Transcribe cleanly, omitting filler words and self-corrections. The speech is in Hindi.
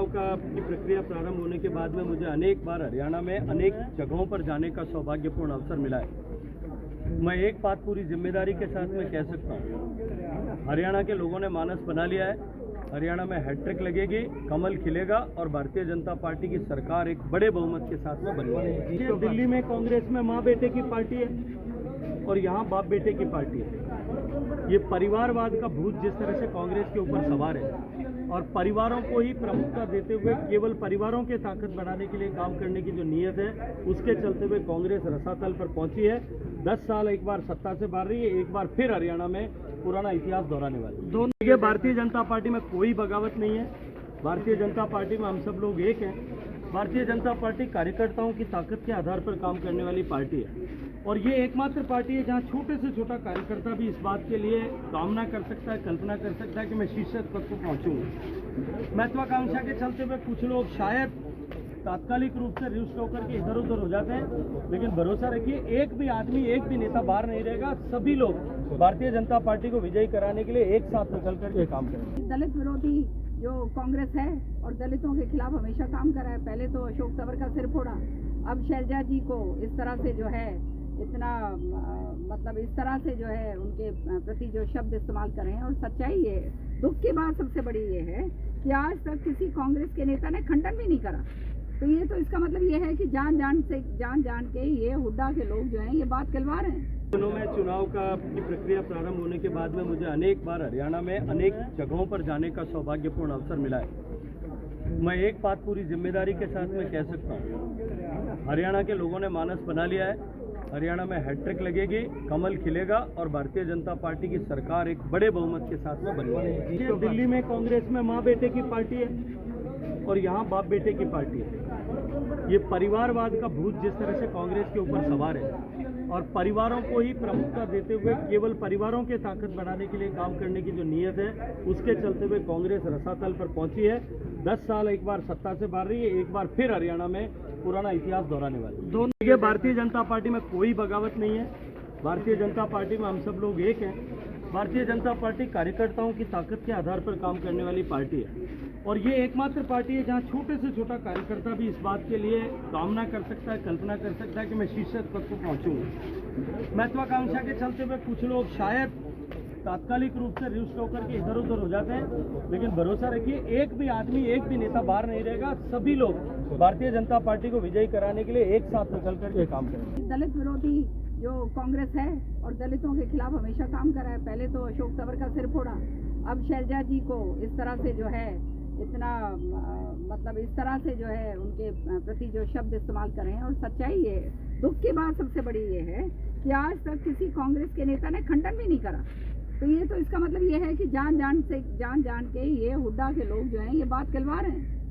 चुनाव की प्रक्रिया प्रारंभ होने के बाद में मुझे अनेक बार हरियाणा में अनेक जगहों पर जाने का सौभाग्यपूर्ण अवसर मिला है। मैं एक बात पूरी जिम्मेदारी के साथ में कह सकता हूँ, हरियाणा के लोगों ने मानस बना लिया है। हरियाणा में हैट्रिक लगेगी, कमल खिलेगा और भारतीय जनता पार्टी की सरकार एक बड़े बहुमत के साथ में बनवाएगी। दिल्ली में कांग्रेस में माँ बेटे की पार्टी है और यहाँ बाप बेटे की पार्टी है। ये परिवारवाद का भूत जिस तरह से कांग्रेस के ऊपर सवार है और परिवारों को ही प्रमुखता देते हुए केवल परिवारों के ताकत बढ़ाने के लिए काम करने की जो नीयत है, उसके चलते हुए कांग्रेस रसातल पर पहुंची है। 10 साल एक बार सत्ता से बाहर रही है, एक बार फिर हरियाणा में पुराना इतिहास दोहराने वाली। दोनों ये भारतीय जनता पार्टी में कोई बगावत नहीं है। भारतीय जनता पार्टी में हम सब लोग एक हैं। भारतीय जनता पार्टी कार्यकर्ताओं की ताकत के आधार पर काम करने वाली पार्टी है और ये एकमात्र पार्टी है जहां छोटे से छोटा कार्यकर्ता भी इस बात के लिए कामना कर सकता है, कल्पना कर सकता है कि मैं शीर्ष पद पर पहुंचूंगा। महत्वाकांक्षा के चलते हुए कुछ लोग शायद तात्कालिक रूप से रुष्ट होकर के इधर उधर हो जाते हैं, लेकिन भरोसा रखिए, एक भी आदमी, एक भी नेता बाहर नहीं रहेगा। सभी लोग भारतीय जनता पार्टी को विजयी कराने के लिए एक साथ निकल करके काम करेंगे। दलित विरोधी जो कांग्रेस है और दलितों के खिलाफ हमेशा काम करा है। पहले तो अशोक तंवर का सिर फोड़ा, अब शैलजा जी को इस तरह से जो है इतना मतलब इस तरह से जो है उनके प्रति जो शब्द इस्तेमाल करें। और सच्चाई ये दुख की बात सबसे बड़ी ये है कि आज तक किसी कांग्रेस के नेता ने खंडन भी नहीं करा। तो ये तो इसका मतलब ये है कि जान जान के ये हुड्डा के लोग जो हैं ये बात कहलवा रहे हैं। दिनों में चुनाव की प्रक्रिया प्रारंभ होने के बाद में मुझे अनेक बार हरियाणा में अनेक जगहों पर जाने का सौभाग्यपूर्ण अवसर मिला है। मैं एक बात पूरी जिम्मेदारी के साथ में कह सकता हूँ, हरियाणा के लोगों ने मानस बना लिया है। हरियाणा में हैट्रिक लगेगी, कमल खिलेगा और भारतीय जनता पार्टी की सरकार एक बड़े बहुमत के साथ में बनवाएगी। दिल्ली में कांग्रेस में माँ बेटे की पार्टी है और यहाँ बाप बेटे की पार्टी है। ये परिवारवाद का भूत जिस तरह से कांग्रेस के ऊपर सवार है और परिवारों को ही प्रमुखता देते हुए केवल परिवारों के ताकत बढ़ाने के लिए काम करने की जो नीयत है, उसके चलते हुए कांग्रेस रसातल पर पहुंची है। 10 साल एक बार सत्ता से बाहर रही है, एक बार फिर हरियाणा में पुराना इतिहास दोहराने वाली। दोनों ये भारतीय जनता पार्टी में कोई बगावत नहीं है। भारतीय जनता पार्टी में हम सब लोग एक हैं। भारतीय जनता पार्टी कार्यकर्ताओं की ताकत के आधार पर काम करने वाली पार्टी है और ये एकमात्र पार्टी है जहां छोटे से छोटा कार्यकर्ता भी इस बात के लिए कामना कर सकता है, कल्पना कर सकता है कि मैं शीर्ष पद पर पहुंचूंगा। महत्वाकांक्षा के चलते हुए कुछ लोग शायद तात्कालिक रूप से रुष्ट होकर के इधर उधर हो जाते हैं, लेकिन भरोसा रखिए, एक भी आदमी, एक भी नेता बाहर नहीं रहेगा। सभी लोग भारतीय जनता पार्टी को विजयी कराने के लिए एक साथ निकल करके काम करेंगे। दलित विरोधी जो कांग्रेस है और दलितों के खिलाफ हमेशा काम करा है। पहले तो अशोक तंवर का सिर फोड़ा, अब शैलजा जी को इस तरह से जो है इतना मतलब इस तरह से जो है उनके प्रति जो शब्द इस्तेमाल करें। और सच्चाई ये दुख की बात सबसे बड़ी ये है कि आज तक किसी कांग्रेस के नेता ने खंडन भी नहीं करा। तो ये तो इसका मतलब ये है कि जान जान के ये हुड्डा के लोग जो हैं ये बात कहलवा रहे हैं।